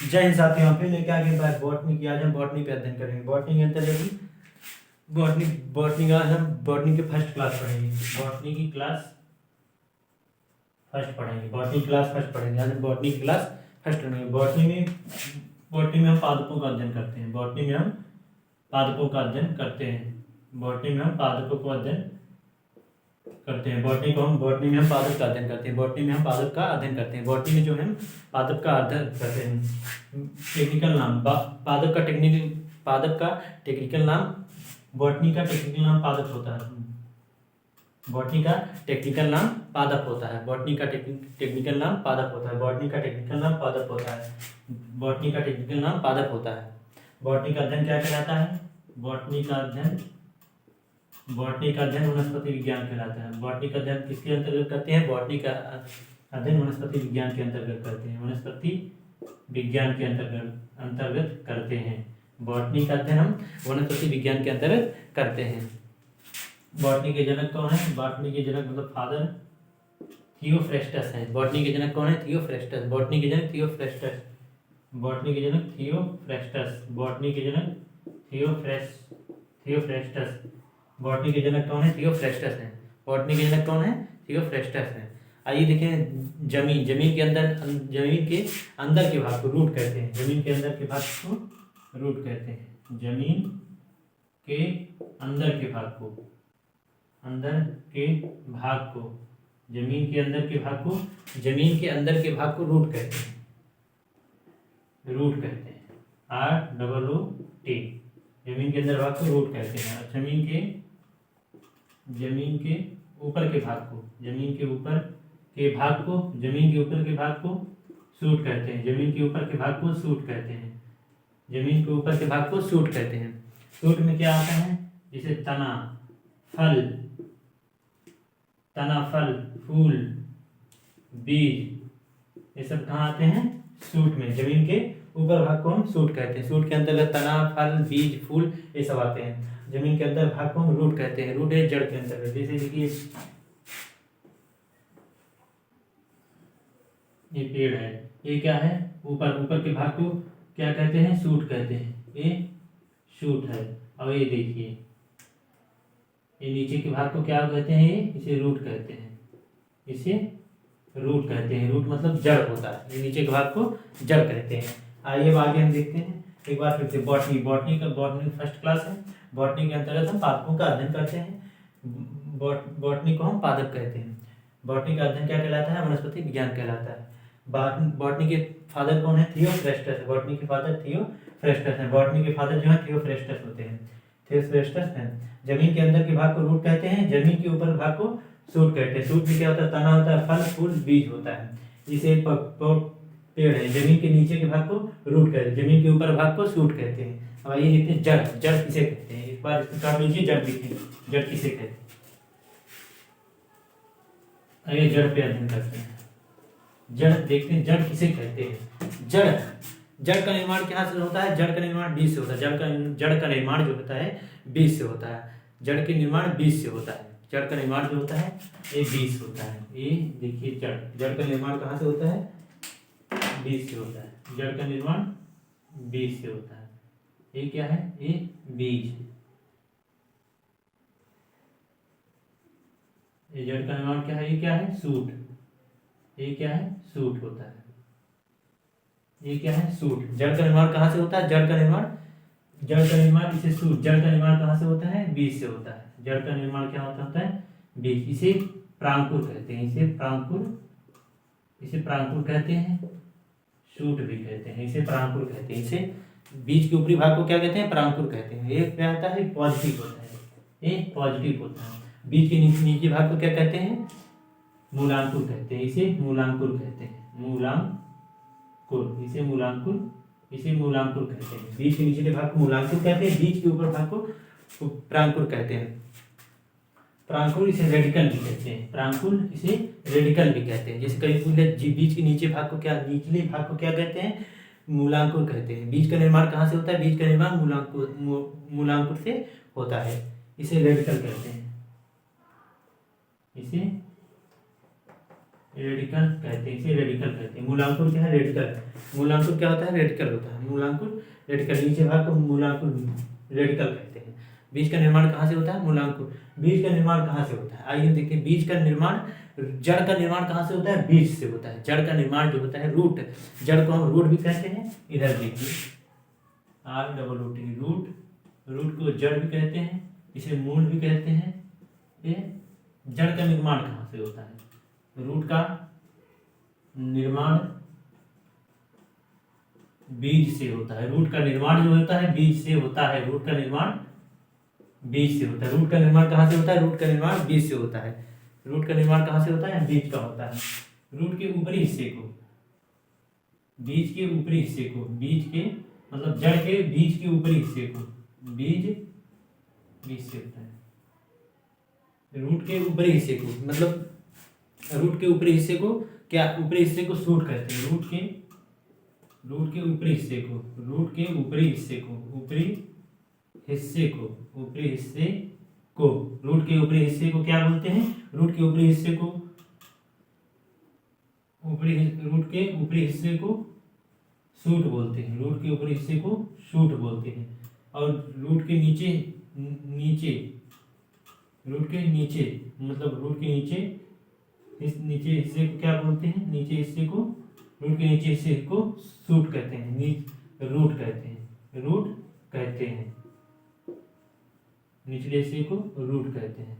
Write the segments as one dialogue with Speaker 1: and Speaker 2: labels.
Speaker 1: जय हिंद साथियों, फिर लेके आ गए बात बॉटनी की। आज हम बॉटनी पे अध्ययन करेंगे। बॉटनी के अंतर्गत बॉटनी बॉटनी का हम बॉटनी के फर्स्ट क्लास पढ़ेंगे। बॉटनी की क्लास फर्स्ट पढ़ेंगे। बॉटनी क्लास फर्स्ट पढ़ेंगे। आज हम बॉटनी की क्लास फर्स्ट पढ़ेंगे। बॉटनी में हम पादपों का अध्ययन करते हैं। बॉटनी में हम पादपों का अध्ययन करते हैं। बॉटनी में हम पादपों का अध्ययन करते हैं। बॉटनी में हम पादप का अध्ययन करते हैं। बॉटनी में हम पादप का अध्ययन करते हैं। बॉटनी में जो है पादप का अध्ययन करते हैं। टेक्निकल नाम पादप का टेक्निकल नाम बॉटनी का टेक्निकल नाम पादप होता है। बॉटनी का टेक्निकल नाम पादप होता है। बॉटनी का टेक्निकल नाम पादप होता है। बॉटनी का टेक्निकल नाम पादप होता है। बॉटनी का टेक्निकल नाम पादप होता है। बॉटनी का अध्ययन क्या कहलाता है? बॉटनी का अध्ययन वनस्पति विज्ञान कहलाता है। बॉटनी का अध्ययन किसके अंतर्गत करते हैं? बॉटनी का अध्ययन वनस्पति विज्ञान के अंतर्गत करते हैं। वनस्पति विज्ञान के अंतर्गत करते हैं। बॉटनी का अध्ययन हम वनस्पति विज्ञान के अंतर्गत करते हैं। बॉटनी के जनक कौन है? बॉटनी के जनक मतलब फादर थियोफ्रेस्टस है। बॉटनी के जनक कौन है? थियोफ्रेस्टस। बॉटनी के जनक थियोफ्रेस्टस। बॉटनी के जनक थियोफ्रेस्टस। बॉटनी के जनक थियोफ्रेस्टस। बॉटनी के जनक कौन है? थियोफ्रेस्टस है। बॉटनी के जनक कौन है? थियोफ्रेस्टस है। आइए देखें, जमीन के अंदर के भाग को रूट कहते हैं। जमीन के अंदर के भाग को रूट कहते हैं। जमीन के अंदर के भाग को जमीन के अंदर के भाग को रूट कहते हैं। ROOT। जमीन के अंदर भाग को रूट कहते हैं। और जमीन के ऊपर के भाग को जमीन के ऊपर के भाग को सूट कहते हैं। जमीन के ऊपर के भाग को सूट कहते हैं। सूट में क्या आता है? जैसे तना, फल, फूल, बीज, ये सब कहाँ आते हैं? सूट में। जमीन के ऊपर भाग को हम सूट कहते हैं। सूट के अंतर्गत तना, फल, बीज, फूल ये सब आते हैं। जमीन के अंदर भाग को हम रूट कहते हैं। रूट है जड़ के अंतर्गत। जैसे देखिए ये पेड़ है, ये क्या है? ऊपर के भाग को क्या कहते हैं? शूट कहते हैं। ये शूट है। और ये देखिए ये नीचे के भाग को क्या कहते हैं? इसे रूट कहते हैं। रूट मतलब जड़ होता है। ये नीचे के भाग को जड़ कहते हैं। आइए अब आगे हम देखते हैं एक बार फिर से। बॉटनी फर्स्ट क्लास है। बॉटनी के अंतर्गत हम पादपों का अध्ययन करते हैं। बॉटनी को हम पादप कहते हैं। बॉटनी का अध्ययन क्या कहलाता है? वनस्पति विज्ञान कहलाता है। बॉटनी के फादर कौन है? थियोफ्रेस्टस। बॉटनी के फादर थियोफ्रेस्टस हैं। बॉटनी के फादर जो है थियोफ्रेस्टस होते हैं। थियोफ्रेस्टस हैं। जमीन के अंदर के भाग को रूट कहते हैं। जमीन के ऊपर भाग को सूट कहते हैं। सूट में क्या होता है? तना होता है, फल, फूल, बीज होता है। इसे पेड़ है। जमीन के नीचे के भाग को रूट कहते हैं। जमीन के ऊपर भाग को सूट कहते हैं। अब ये देखते हैं जड़ किसे कहते हैं? एक बार इसको कर लीजिए, जड़ लिखें। जड़ किसे कहते हैं? आइए जड़ पे अध्ययन करते हैं। जड़ देखते हैं, जड़ किसे कहते हैं? जड़ का निर्माण कहाँ से होता है? जड़ का निर्माण बीज से होता है। जड़ का निर्माण जो होता है बीज से होता है। जड़ के निर्माण बीज से होता है। जड़ का निर्माण जो होता है ये बीज होता है। ये देखिए जड़ का निर्माण कहाँ से होता है? बीज से होता है। जड़ का निर्माण बीज से होता है। ये क्या है? ये बीज है। ये जड़ का निर्माण क्या है? ये क्या है? सूट। ये क्या है? सूट होता है। ये क्या है? सूट। जड़ का निर्माण कहाँ से होता है? जड़ का निर्माण इसे सूट। जड़ का निर्माण कहाँ से होता है? बीज से होता है। जड़ का निर्माण क्या होता है? बीज। इसे प्रांकुर कहते हैं। इसे प्रांकुर कहते हैं। शूट भी कहते हैं। इसे प्रांकुर कहते हैं। इसे बीज के ऊपरी भाग को क्या कहते हैं? प्रांकुर कहते हैं। ये क्या होता है? पॉजिटिव होता है। ये पॉजिटिव होता है। बीज के नीचे भाग को क्या कहते हैं? मूलांकुर कहते हैं। इसे मूलांकुर कहते हैं। इसे मूलांकुर कहते हैं। बीज के नीचे के भाग को मूलांकुर कहते हैं। बीज के ऊपर भाग को प्रांकुर कहते हैं। प्रांकुर इसे रेडिकल भी कहते हैं। जैसे कई फूल बीज के निचले भाग को क्या कहते हैं? मूलांकुर कहते हैं। बीज का निर्माण कहाँ से होता है? बीज का निर्माण मूलांकुर से होता है। इसे रेडिकल कहते हैं। रेडिकल कहते हैं, इसे रेडिकल कहते हैं। मूलांकुर क्या है? रेडिकल। मूलांकुर क्या होता है? रेडिकल होता है। मूलांकुर रेडिकल, नीचे भाग को मूलांकुर रेडिकल कहते हैं। बीज का निर्माण कहाँ से होता है? मूलांकुर। बीज का निर्माण कहाँ से होता है? आइए देखिए, बीज का निर्माण, जड़ का निर्माण कहाँ से होता है? बीज से होता है। जड़ का निर्माण जो होता है, रूट, जड़ को हम रूट भी कहते हैं। इधर देखिए ROOT, रूट, रूट को जड़ भी कहते हैं, इसे मूल भी कहते हैं। ये जड़ का निर्माण कहाँ से होता है? रूट का निर्माण बीज से होता है। रूट का निर्माण जो होता है बीज से होता है। रूट का निर्माण बीज से होता है। रूट का निर्माण कहाँ से होता है? रूट का निर्माण बीज से होता है। रूट का निर्माण कहाँ से होता है? बीज का होता है। रूट के ऊपरी हिस्से को, बीज के ऊपरी हिस्से को, बीज के मतलब जड़ के बीज के ऊपरी हिस्से को, बीज से होता है। रूट के ऊपरी हिस्से को, मतलब रूट के ऊपरी हिस्से को क्या? ऊपरी हिस्से को शूट कहते हैं। रूट के ऊपरी हिस्से को, रूट के ऊपरी हिस्से को, ऊपरी हिस्से को, ऊपरी हिस्से को, रूट के ऊपरी हिस्से को क्या बोलते हैं? रूट के ऊपरी हिस्से को, रूट के ऊपरी हिस्से को शूट बोलते हैं। रूट के ऊपरी हिस्से को शूट बोलते हैं। और रूट के नीचे, रूट के नीचे मतलब रूट के नीचे, इस नीचे हिस्से को क्या बोलते हैं? नीचे हिस्से को, रूट के नीचे हिस्से को शूट कहते हैं, रूट कहते हैं, रूट कहते हैं। निचले हिस्से को रूट कहते हैं,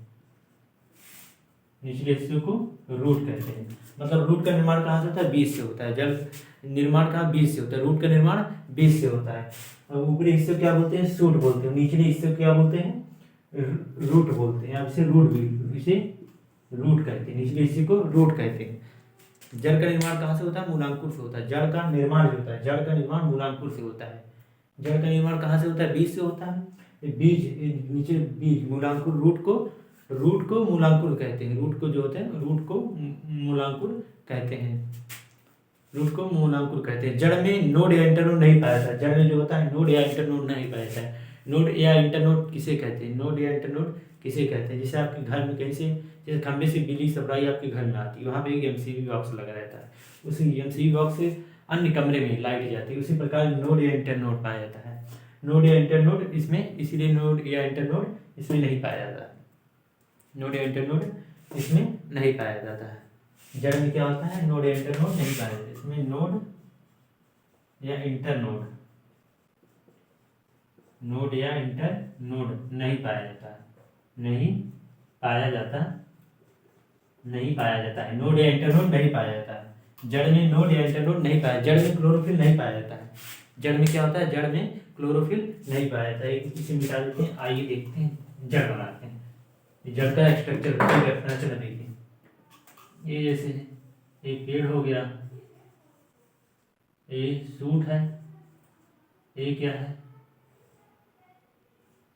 Speaker 1: निचले हिस्से को रूट कहते हैं। मतलब रूट का निर्माण कहाँ से होता है? बीज से होता है। जल निर्माण कहाँ? बीज से होता है। रूट का निर्माण बीज से होता है। और ऊपरी हिस्से को क्या बोलते हैं? शूट बोलते हैं। निचले हिस्से को क्या बोलते हैं? रूट बोलते हैं। अब इसे रूट भी, इसे रूट कहते हैं। निचले हिस्से को रूट कहते हैं। जड़ का निर्माण कहाँ से होता है? मूलांकुर से होता है। जड़ का निर्माण जो होता है, जड़ का निर्माण मूलांकुर से होता है। जड़ का निर्माण कहाँ से होता है? बीज से होता है। बीज, नीचे बीज, मूलांकुर, रूट को मूलांकुर कहते हैं। रूट को जो होते हैं, रूट को मूलांकुर कहते हैं। रूट को मूलांकुर कहते हैं। जड़ में नोड या इंटरनोड नहीं पाया जाता। जड़ में जो होता है नोड या इंटरनोड नहीं पाया जाता है। नोड या इंटरनोड किसे कहते हैं? नोड या इंटरनोड किसे कहते हैं? जैसे आपके घर में कहीं से, जैसे खंबे से बिजली सप्लाई आपके घर में आती है, वहाँ पे एक एमसीबी बॉक्स लगा रहता है, उसी एमसीबी बॉक्स से अन्य कमरे में लाइट जाती है। उसी प्रकार नोड या इंटरनोड पाया जाता है। नोड या इंटरनोड इसमें, इसीलिए नोड या इंटरनोड इसमें नहीं पाया जाता है। नोड या इंटरनोड इसमें नहीं पाया जाता है। जड़ में क्या होता है? नोड या इंटरनोड नहीं पाया जाता। इसमें नोड या इंटरनोड, नोड या इंटरनोड नहीं पाया जाता है, नहीं पाया जाता, नहीं पाया जाता है। नोड या इंटरनोड नहीं पाया जाता है। जड़ में नोड या इंटरनोड नहीं पाया। जड़ में क्लोरोफिल नहीं पाया जाता है। जड़ में क्या होता है? जड़ में क्लोरोफिल नहीं पाया जाता है। इसे मिटा देते हैं। आइए देखते हैं, जड़ बनाते हैं। जड़ का स्ट्रक्चर देखिए। ये जैसे एक पेड़ हो गया, ये सूट है, ये क्या है?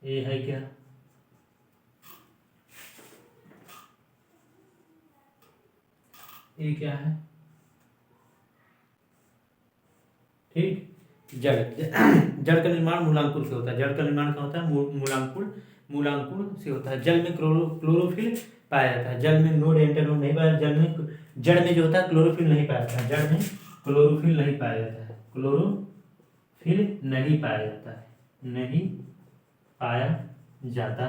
Speaker 1: ये है क्या? ये क्या है? ठीक। जड़ जड़ का निर्माण मूलांकुर से होता है। जड़ का निर्माण क्या होता है? मूलांकुर से होता है। जल में क्लोरोफिल पाया जाता है। जल में नोड इंटरनोड नहीं पाया। जड़ में जो होता है क्लोरोफिल नहीं पाया जाता है। जड़ में क्लोरोफिल नहीं पाया जाता है। क्लोरोफिल नहीं पाया जाता है, नहीं पाया जाता,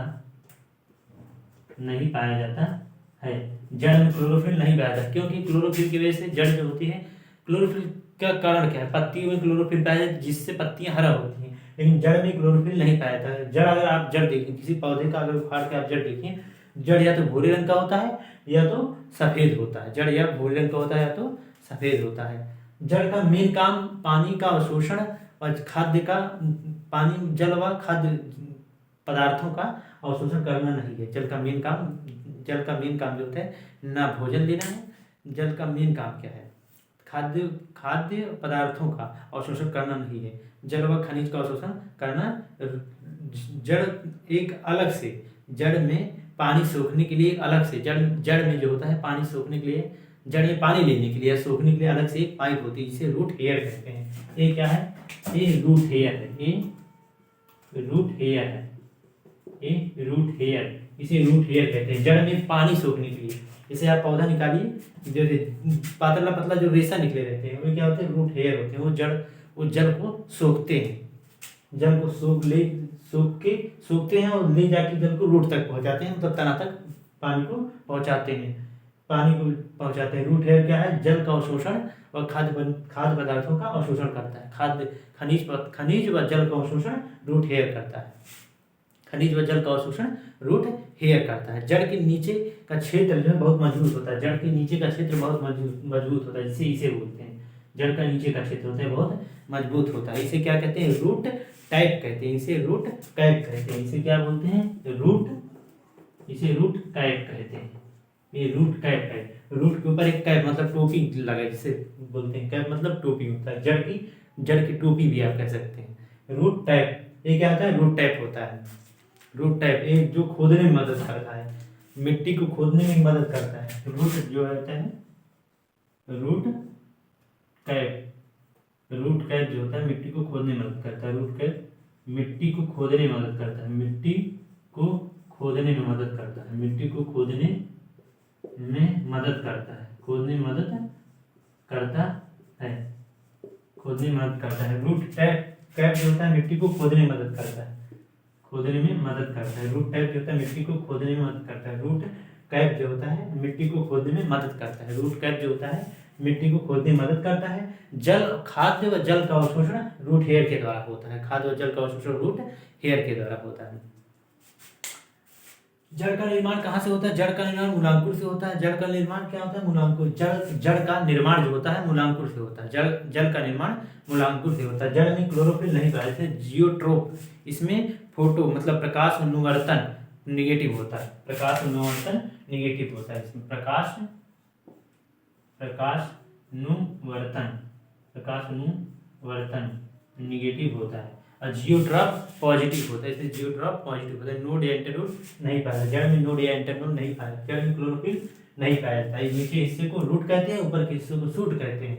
Speaker 1: नहीं पाया जाता है। जड़ में क्लोरोफिल नहीं पाया जाता, क्योंकि क्लोरोफिल की वजह से जड़ जो होती है, क्लोरोफिल का कारण क्या है? पत्तियों में क्लोरोफिल पाया जाता है, जिससे पत्तियां हरा होती हैं। लेकिन जड़ में क्लोरोफिल नहीं पाया जाता है। जड़, अगर आप जड़ देखें किसी पौधे का, अगर उखाड़ के आप जड़ देखें, जड़ या तो भूरे रंग का होता है या तो सफेद होता है। जड़ या भूरे रंग का होता है या तो सफेद होता है। जड़ का मेन काम पानी का अवशोषण और खाद्य का, पानी, जल व खाद्य पदार्थों का अवशोषण करना नहीं है। जल का मेन काम जो होता है, ना भोजन देना है। जल का मेन काम क्या है? खाद्य पदार्थों का अवशोषण करना नहीं है। जल व खनिज का अवशोषण करना। जड़ एक अलग से, जड़ में पानी सोखने के लिए अलग से, जड़ में जो होता है पानी सोखने के लिए, जड़ में पानी लेने के लिए, सोखने के लिए अलग से एक पाइप होती है, जिसे रूट हेयर कहते हैं। ये क्या है? ये रूट हेयर है। ये रूट हेयर है। ये रूट हेयर, इसे रूट हेयर कहते हैं। जड़ में पानी सोखने के लिए, जैसे आप पौधा निकालिए, जो पातला पतला जो रेशा निकले रहते हैं वो क्या होते हैं, रूट हेयर होते हैं। वो जड़ को सोखते हैं, जड़ को सोखते हैं और ले जाके जल को रूट तक पहुंचाते हैं, मतलब तना तक पानी को पहुंचाते हैं। रूट हेयर क्या है, जल का अवशोषण और खाद्य पदार्थों का अवशोषण करता है। खनिज व जल का अवशोषण रूट हेयर करता है। खनिज व जल का अवशोषण रूट हेयर करता है। जड़ के नीचे का क्षेत्र जो है बहुत मजबूत होता है। जड़ के नीचे का क्षेत्र बहुत मजबूत होता है, जिसे इसे बोलते हैं। जड़ का नीचे का क्षेत्र होता है बहुत मजबूत होता है। इसे क्या कहते हैं, रूट टाइप कहते हैं। इसे रूट टाइप कहते हैं। इसे क्या बोलते हैं, इसे रूट टाइप कहते हैं। ये रूट कैप है। रूट के ऊपर एक कैप मतलब टोपी लगा, जिसे बोलते हैं कैप मतलब टोपी होता है। जड़ की टोपी भी आप कह सकते हैं। रूट टाइप ये क्या होता है, रूट टाइप होता है। रूट टाइप ये जो खोदने में मदद करता है, मिट्टी को खोदने में मदद करता है। रूट जो होता है, रूट कैप जो होता है मिट्टी को खोदने में मदद करता है। रूट कैप मिट्टी को खोदने में मदद करता है। मिट्टी को खोदने में मदद करता है। मिट्टी को खोदने में मदद करता है। खोदने में मदद करता है। खोदने में मदद करता है। रूट कैप जो होता है मिट्टी को खोदने में मदद करता है। खोदने में मदद करता है। रूट कैप जो होता है मिट्टी को खोदने में मदद करता है। रूट कैप जो होता है मिट्टी को खोदने में मदद करता है। रूट कैप जो होता है मिट्टी को खोदने में मदद करता है। खाद्य व जल का अवशोषण रूट हेयर के द्वारा होता है। खाद्य व जल का अवशोषण रूट हेयर के द्वारा होता है। जड़ का निर्माण कहाँ से होता है, जड़ का निर्माण मूलांकुर से होता है। जड़ का निर्माण क्या होता है, मूलांकुर। जड़ का निर्माण जो होता है मूलांकुर से होता है। जल का निर्माण मूलांकुर से होता है। जड़ में क्लोरोफिल नहीं पाया जाता है, जियोट्रोप। इसमें फोटो मतलब प्रकाश अनुवर्तन निगेटिव होता है। प्रकाश अनुवर्तन निगेटिव होता है। इसमें प्रकाश अनुवर्तन निगेटिव होता है और जियोट्रॉप पॉजिटिव होता है। इसमें जियोट्रॉप पॉजिटिव होता है। नोड या इंटरनोड नहीं पाया जाता। जड़ में नोड या इंटरनोड नहीं पाया जाता। जड़ में क्लोरोफिल नहीं पाया जाता है। नीचे हिस्से को रूट कहते हैं, ऊपर के हिस्से को शूट कहते हैं।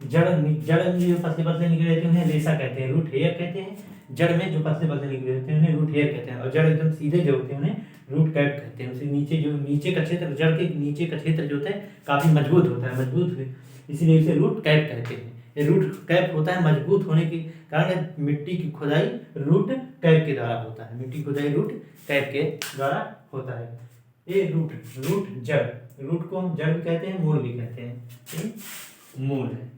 Speaker 1: जड़ में जो पतले पतले निकले रहते हैं उन्हें रेशा कहते हैं, रूट हेयर कहते हैं। जड़ में जो पतले पतले निकले रहते हैं उन्हें रूट हेयर कहते हैं। और जड़ एकदम सीधे जो होते हैं उन्हें रूट कैप कहते हैं। उसे नीचे का क्षेत्र, जड़ के नीचे का क्षेत्र जो होता है काफी मजबूत होता है, इसीलिए इसे रूट कैप कहते हैं। ये रूट कैप होता है मजबूत होने के कारण मिट्टी की खुदाई रूट कैप के द्वारा होता है। मिट्टी की खुदाई रूट कैप के द्वारा होता है। ये जड़, रूट को हम जड़ भी कहते हैं, मूल भी कहते हैं। मूल है,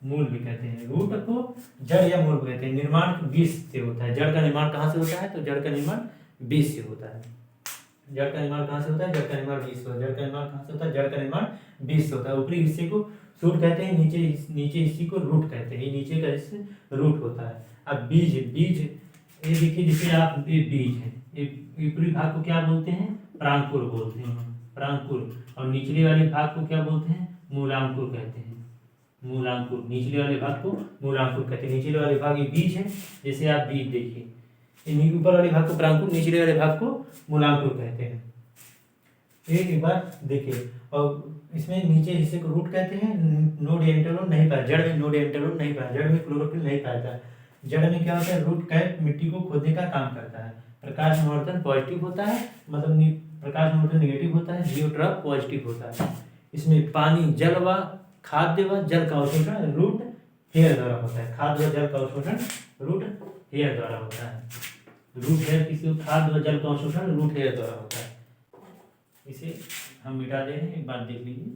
Speaker 1: मूल भी कहते हैं। रूट को जड़ या मूल कहते हैं। निर्माण बीज से होता है। जड़ का निर्माण कहाँ से होता है, तो जड़ का निर्माण बीज से होता है। जड़ का निर्माण कहाँ से होता है, जड़ का निर्माण बीज से होता है। जड़ का निर्माण कहाँ से होता है, जड़ का निर्माण बीज से होता है। ऊपरी हिस्से को शूट कहते हैं, नीचे हिस्से को रूट कहते हैं। ये नीचे का हिस्सा रूट होता है। अब बीज ये देखिए, जैसे आप ये बीज है, ये ऊपरी भाग को क्या बोलते हैं, प्रांकुर बोलते हैं, प्रांकुर। और निचले वाले भाग को क्या बोलते हैं, मूलांकुर कहते हैं। मूलांकुर, निचले वाले भाग को मूलांकुर कहते हैं। निचले वाले भाग ये बीज है, जैसे आप बीज देखिए, ऊपर वाले भाग को प्रांकुर, निचले वाले भाग को मूलांकुर कहते हैं। एक बार देखिए, और इसमें नीचे हिस्से को रूट कहते हैं। नोड या इंटरनोड नहीं पाया, जड़ में नोड या इंटरनोड नहीं पाया, जड़ में क्लोरोफिल नहीं पाया जाता। जड़ में क्या होता है, रूट कैप मिट्टी को खोदने का काम करता है। प्रकाश अनुवर्तन पॉजिटिव होता है, मतलब प्रकाश अनुवर्तन नेगेटिव होता है। जियोट्रॉप पॉजिटिव होता है। इसमें पानी, जल व खाद्य व जल का अवशोषण रूट हेयर द्वारा होता है। खाद्य व जल का अवशोषण रूट हेयर द्वारा होता है। रूट हेयर किसी खाद्य व जल का अवशोषण रूट हेयर द्वारा होता है। इसे हम मिटा दे रहे हैं, एक बार देख लीजिए।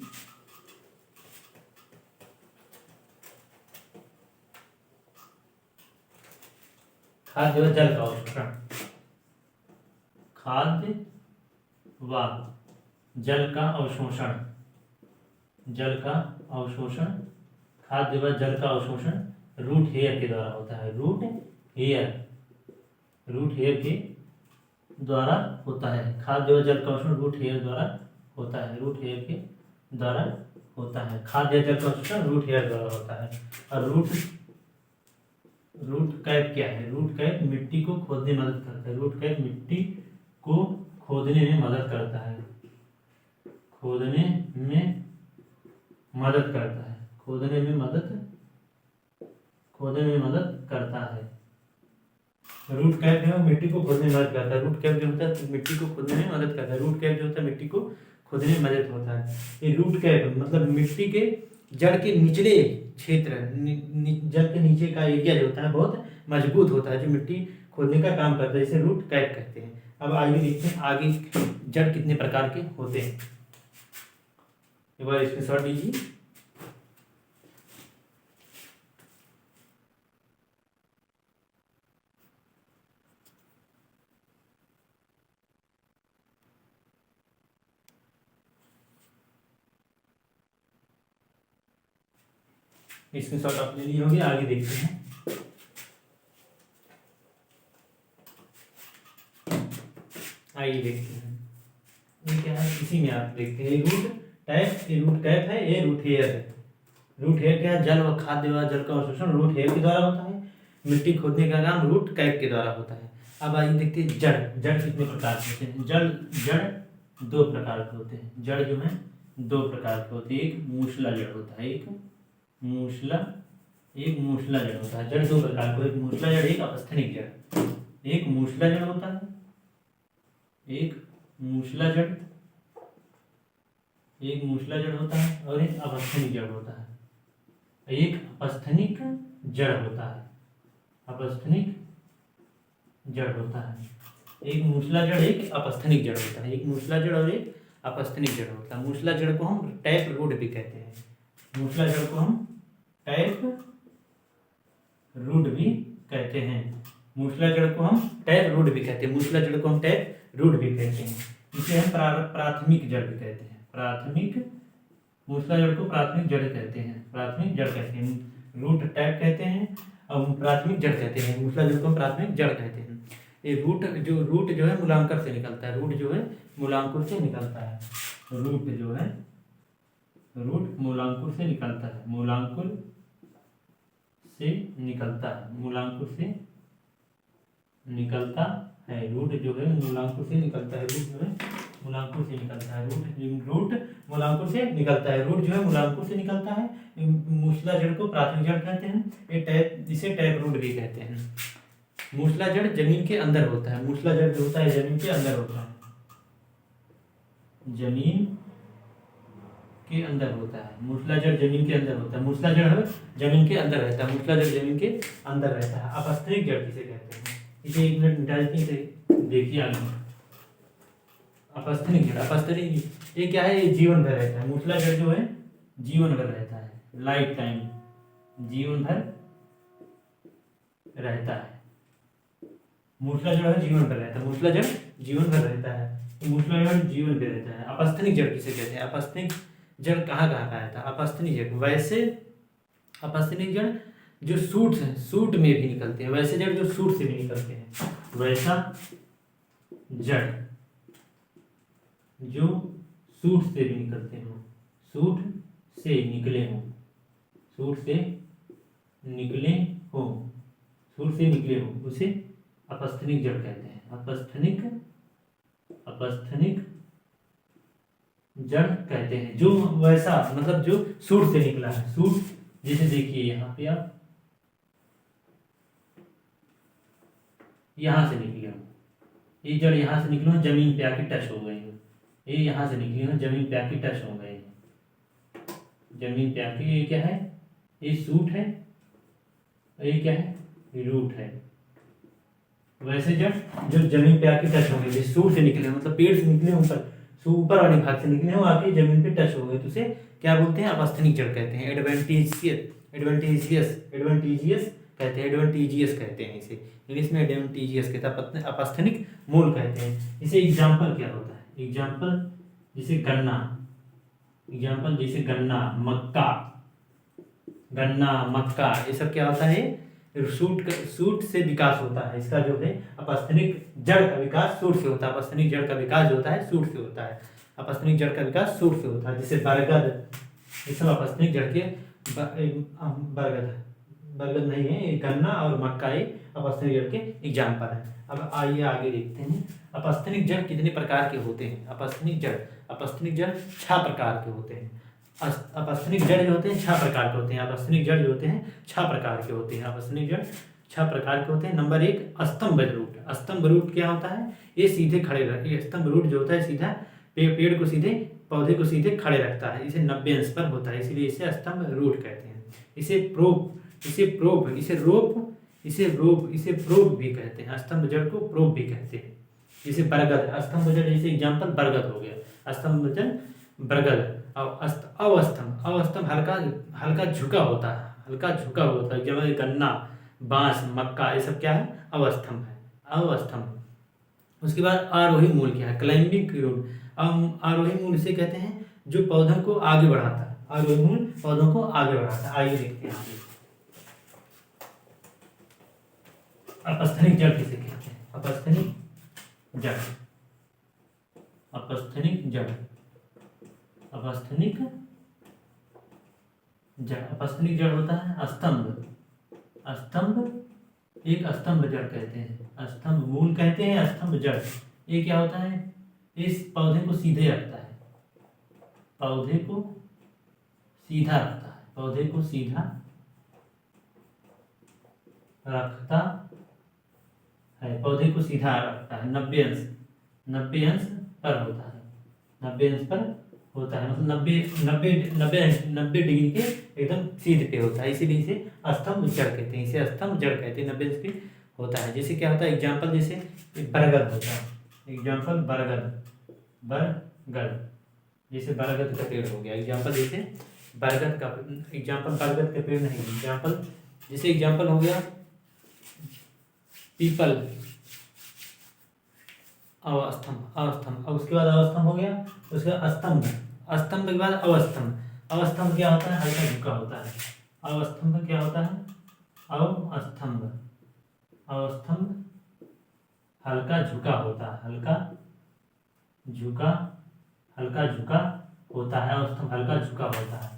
Speaker 1: खाद्य व जल का अवशोषण, खाद्य व जल का अवशोषण, जल का अवशोषण, खाद्य व जल का अवशोषण रूट हेयर के द्वारा होता है। रूट हेयर के द्वारा होता है। खाद्य व जल का अवशोषण रूट हेयर द्वारा होता है। रूट हेयर के द्वारा होता है। खाद्य जल का अवशोषण रूट हेयर द्वारा होता है। और रूट कैप क्या है, रूट कैप मिट्टी को खोदने में मदद करता है। रूट कैप मिट्टी को खोदने में मदद करता है। खोदने में मदद करता है। खोदने में मदद करता है। रूट कैप जो है मिट्टी को खोदने में मदद करता है। रूट कैप जो होता है मिट्टी को खोदने में मदद करता है। रूट कैप जो होता है मिट्टी को खोदने में मदद होता है। ये रूट कैप मतलब मिट्टी के जड़ के निचले क्षेत्र, जड़ के नीचे का एरिया जो होता है बहुत मजबूत होता है, जो मिट्टी खोदने का काम करता है, इसे रूट कैप कहते हैं। अब आगे देखते हैं आगे जड़ कितने प्रकार के होते हैं, एक बार स्क्रीनशॉट लीजिए। स्क्रीनशॉट आप ले लिए होंगे, आगे देखते हैं। आइए देखते हैं ये क्या है, इसी में आप देखते हैं रूट टाइप, ये रूट कैप है, ये रूट हेयर है। रूट हेयर क्या है, जल व खाद्य व जल का अवशोषण रूट हेयर के द्वारा होता है, मिट्टी खोदने का काम रूट कैप के द्वारा होता है। अब आइए देखते हैं जड़। जड़ कितने प्रकार के होते हैं, जड़ 2 प्रकार के होते हैं। जड़ जो है 2 प्रकार के होते हैं, एक मूसला जड़ होता है, एक मूसला जड़ होता है। जड़ 2 प्रकार के, एक मूसला जड़, एक अपस्थनिक जड़। एक मूसला जड़ होता है, एक मूसला जड़ होता है, और एक अपस्थनिक जड़ होता है। एक अपस्थनिक जड़ होता है, अपस्थनिक जड़ होता है। एक मूसला जड़, एक अपस्थनिक जड़ होता है। एक मूसला जड़ और एक अपस्थनिक जड़ होता है। मूसला जड़ को हम टैप रूट भी कहते हैं, मूसला जड़ को हम टैप रूट भी कहते हैं। मूसला जड़ को हम टैप रूट भी कहते हैं, मूसला जड़ को हम टैप रूट भी कहते हैं। इसे हम प्राथमिक जड़ भी कहते हैं, प्राथमिक, मूसला जड़ को प्राथमिक जड़ कहते हैं, प्राथमिक जड़ कहते हैं। रूट टैप कहते हैं और प्राथमिक जड़ कहते हैं, मूसला जड़ को हम प्राथमिक जड़ कहते हैं। ये रूट जो है मूलांकुर से निकलता है, रूट जो है मूलांकुर से निकलता है, रूट जो है रूट मूलांकुर से निकलता है, मूलांकुर से निकलता है, मूलांकुर से निकलता है। रूट जो है मूलांकुर से निकलता है, रूट जो है मूलांकुर से निकलता है, रूट मूलांकुर से निकलता है, रूट जो है मूलांकुर से निकलता है। मूसला जड़ को प्राथमिक जड़ कहते हैं, ये टैप, इसे टैप रूट भी कहते हैं। मूसला जड़ जमीन के अंदर होता है, मूसला जड़ जो होता है जमीन के अंदर होता है, जमीन के अंदर होता है। मूसला जड़ जमीन के अंदर होता है, मूसला जड़ जमीन के अंदर रहता है, मूसला जड़ जमीन के अंदर रहता है। अपस्थनिक जड़ किसे कहते हैं, इसे 1 मिनट मिटा देते हैं, देखिए आगे। अपस्थनिक जड़, अपस्थनिक ये क्या है, ये जीवन भर रहता है। मूसला जड़ जो है जीवन भर रहता है, लाइफ टाइम, जीवन भर रहता है। मूसला जड़ है जीवन भर रहता है, मूसला जड़ जीवन भर रहता है, मूसला जड़ जीवन भर रहता है। अपस्थनिक जड़ किसे कहते हैं, अपस्थनिक जड़ कहाँ कहाँ का रहता है। अपस्थनिक जड़ वैसे अपस्थनिक जड़ जो सूट है, सूट में भी निकलते हैं, वैसे जड़ जो सूट से भी निकलते हैं, वैसा जड़ जो सूट से भी निकलते हो, सूट से निकले हो, सूट से निकले हो, सूट से निकले हो, उसे अपस्थनिक जड़ कहते हैं। अपस्थनिक जड़ कहते हैं, जो वैसा मतलब जो सूट से निकला है, सूट जैसे देखिए यहाँ पे आप, यहाँ से निकले हो, ये जड़ यहाँ से निकले हो, जमीन पे आके टच हो गए हो, ये यहाँ से निकले हो, जमीन पे आके टच हो गए, जमीन पे आके, ये क्या है, ये सूट है, ये क्या है, ये रूट है। वैसे जड़ जो जमीन पे आके टच हो गए, सूट से निकले मतलब पेड़ से निकले ऊपर, ऊपर वाले भाग से निकले हो, आके जमीन पे टच हो गए, तो उसे क्या बोलते हैं, अपस्थनिक जड़ कहते हैं। एडवेंटिजियस कहते हैं, एडवेंटिजियस कहते हैं इसे, इंग्लिश में एडवेंटिजियस कहते हैं, अपस्थनिक मूल कहते हैं। इसे एग्जाम्पल क्या होता है, एग्जाम्पल जैसे गन्ना, एग्जाम्पल जैसे गन्ना, मक्का, ये सब क्या होता है, सूट से विकास होता है। इसका जो है अपस्थनिक जड़ का विकास सूट से होता है, अपस्थनिक जड़ का विकास जो होता है सूट से होता है, अपस्थनिक जड़ का विकास सूट से होता है। जैसे बरगद, ये सब अपस्थनिक जड़ के, बरगद नहीं है, ये गन्ना और मक्का ये अपस्थनिक जड़ के एग्जाम्पल है। अब आइए आगे देखते हैं अपस्थनिक जड़ कितने प्रकार के होते हैं। अपस्थनिक जड़ 6 प्रकार के होते हैं। अपस्थनिक जड़ जो होते हैं 6 प्रकार के होते हैं, अपस्थनिक जड़ जो होते हैं 6 प्रकार के होते हैं, अपस्थनिक जड़ 6 प्रकार के होते हैं। नंबर 1 स्तंभ रूट। स्तंभ रूट क्या होता है, ये सीधे खड़े रहते हैं, स्तंभ रूट जो होता है सीधा पेड़ को सीधे पौधे को सीधे खड़े रखता है, इसे 90 अंश पर होता है, इसलिए इसे स्तंभ रूट कहते हैं। इसे प्रोप, इसे प्रोप, इसे रोप, इसे रोप, इसे प्रोप भी कहते हैं। स्तंभ जड़ को प्रोप भी कहते हैं। जैसे बरगद, स्तंभ जड़, जैसे एग्जाम्पल बरगद हो गया, स्तंभ जड़ बरगद। अवस्थंभ, अवस्थंभ हल्का हल्का झुका होता है, हल्का झुका होता है, जैसे गन्ना, बांस, मक्का, ये सब क्या है, अवस्थंभ है, अवस्थंभ। उसके बाद आरोही मूल क्या है, क्लाइंबिंग रूट। आरोही मूल इसे कहते हैं जो पौधों को आगे बढ़ाता है, आरोही मूल पौधों को आगे बढ़ाता है। आइए देखते हैं आगे। अपस्थनिक जड़ किसे कहते हैं, अपस्थनिक जड़, अपस्थनिक जड़, अपस्थनिक जड़। अपस्थनिक जड़ होता है स्तंभ, स्तंभ, एक स्तंभ जड़ कहते हैं, स्तंभ मूल कहते हैं, स्तंभ जड़। ये क्या होता है, इस पौधे को सीधे रखता है, पौधे को सीधा रखता है, पौधे को सीधा रखता है, पौधे को सीधा रखता है। 90 अंश, 90 अंश पर होता है, 90 अंश पर होता है, मतलब 90 डिग्री के एकदम सीधे पे होता है, इसीलिए इसे स्तंभ जड़ कहते हैं, इसे स्तंभ जड़ कहते हैं। 90 अंश पे होता है। जैसे क्या होता है, एग्जाम्पल जैसे बरगद होता है, एग्जाम्पल बरगद, बरगद, जैसे बरगद का पेड़ हो गया एग्जाम्पल, जैसे बरगद का एग्जाम्पल, बरगद का पेड़ नहीं, एग्जाम्पल जैसे एग्जाम्पल हो गया पीपल, अवस्थंभ, अवस्थंभ। और उसके बाद अवस्थंभ हो गया, उसके बाद स्तंभ, स्तंभ के बाद अवस्थंभ। अवस्थंभ क्या होता है, हल्का झुका होता है, अवस्थंभ क्या होता है, अवस्थंभ, अवस्थंभ हल्का झुका होता है, हल्का झुका, हल्का झुका होता है, अवस्थंभ हल्का झुका होता है।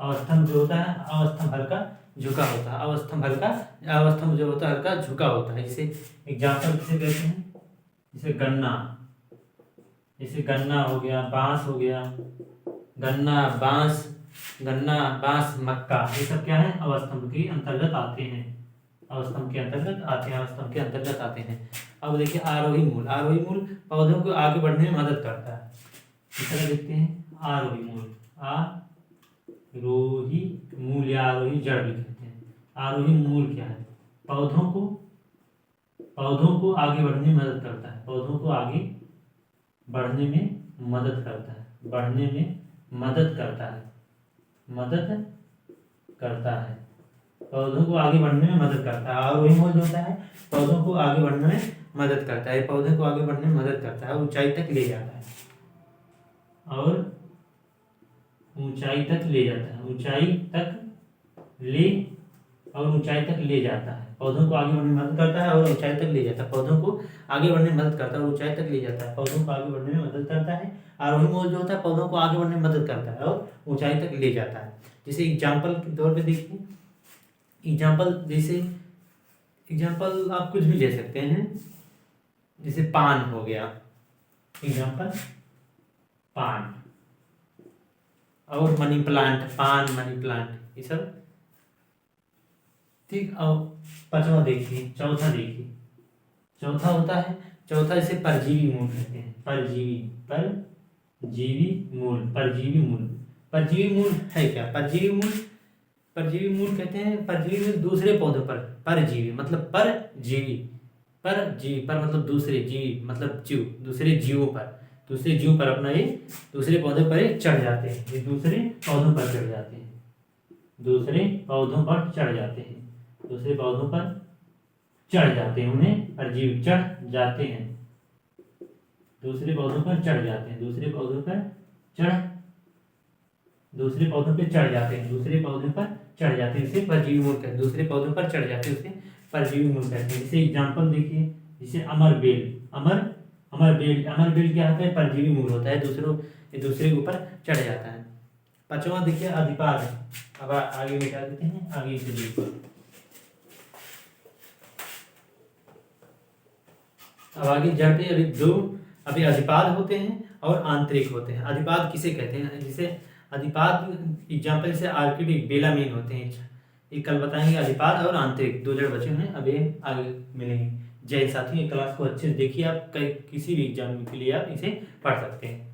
Speaker 1: अवस्थंभ जो होता है, अवस्थंभ हल्का झुका होता है, अवस्थंभ हल्का, अवस्थंभ जो होता है हल्का झुका होता है। जैसे एग्जाम्पल किसे कहते हैं, जैसे गन्ना, जैसे गन्ना हो गया, बांस हो गया, गन्ना, बांस, गन्ना, बांस, मक्का, ये सब क्या है, अवस्थंभ के अंतर्गत आते हैं, अवस्थंभ के अंतर्गत आते हैं, अवस्थंभ के अंतर्गत आते हैं। अब देखिए आरोही मूल, आरोही मूल पौधों को आगे बढ़ने में मदद करता है। इस तरह देखते हैं आरोही मूल, आरोही मूल या आरोही जड़ भी कहते हैं। आरोही मूल क्या है, पौधों को आगे बढ़ने में मदद करता है, पौधों को आगे बढ़ने में मदद करता है, बढ़ने में मदद करता है, मदद करता है, पौधों को आगे बढ़ने में मदद करता है। आरोही मूल जो होता है पौधों को आगे बढ़ने में मदद करता है, पौधे को आगे बढ़ने में मदद करता है, ऊंचाई तक ले जाता है, और ऊंचाई तक ले जाता है, ऊंचाई तक ले, और ऊंचाई तक ले जाता है, पौधों को आगे बढ़ने में मदद करता है और ऊंचाई तक ले जाता है, पौधों को आगे बढ़ने में मदद करता है और ऊंचाई तक ले जाता है, पौधों को आगे बढ़ने में मदद करता है। आरोही मूल जो होता है पौधों को आगे बढ़ने में मदद करता है और ऊंचाई तक ले जाता है। जैसे एग्जाम्पल के तौर पे देखिए, एग्जाम्पल जैसे एग्जाम्पल आप कुछ भी ले सकते हैं, जैसे पान हो गया, एग्जाम्पल पान, और मनी प्लांट, पान, मनी प्लांट, ये सब ठीक। अब पांचवा देखिए, चौथा देखिए, चौथा होता है, चौथा इसे परजीवी मूल कहते हैं, परजीवी, परजीवी मूल, परजीवी मूल, परजीवी मूल है क्या, परजीवी मूल, परजीवी मूल कहते हैं, परजीवी मूल दूसरे पौधों पर, परजीवी मतलब परजीवी, परजीवी, पर मतलब दूसरे, जीव मतलब जीव, दूसरे जीवों पर, दूसरे जीव पर अपना ये दूसरे पौधों पर चढ़ जाते हैं, ये दूसरे पौधों पर चढ़ जाते हैं, दूसरे पौधों पर चढ़ जाते हैं, दूसरे पौधों पर चढ़ जाते हैं, उन्हें परजीवी चढ़ जाते हैं, दूसरे पौधों पर चढ़ जाते हैं, दूसरे पौधों पर चढ़, दूसरे पौधों पर चढ़ जाते हैं, दूसरे पौधों पर चढ़ जाते हैं, इसे परजीवी मूल कहते हैं, दूसरे पौधों पर चढ़ जाते हैं, उसे परजीवी मूल कहते हैं। जैसे एग्जाम्पल देखिए, जैसे अमर बेल, अमर बेल क्या होता है, परजीवी मूल होता है, दूसरे के ऊपर चढ़ जाता है। पांचवा देखिए अधिपाद, अब आगे मिटा देते हैं, आगे से देखिए, अब आगे जड़ पे अभी अधिपाद होते हैं और आंतरिक होते हैं। अधिपाद किसे कहते हैं, जैसे अधिपाद एग्जाम्पल से आर्किड, बेलामीन होते हैं, ये कल बताएंगे। अधिपाद और आंतरिक दो जड़ बचे हैं, अभी आगे मिलेंगे। जय साथियों, क्लास को अच्छे से देखिए, आप किसी भी एग्जाम के लिए आप इसे पढ़ सकते हैं।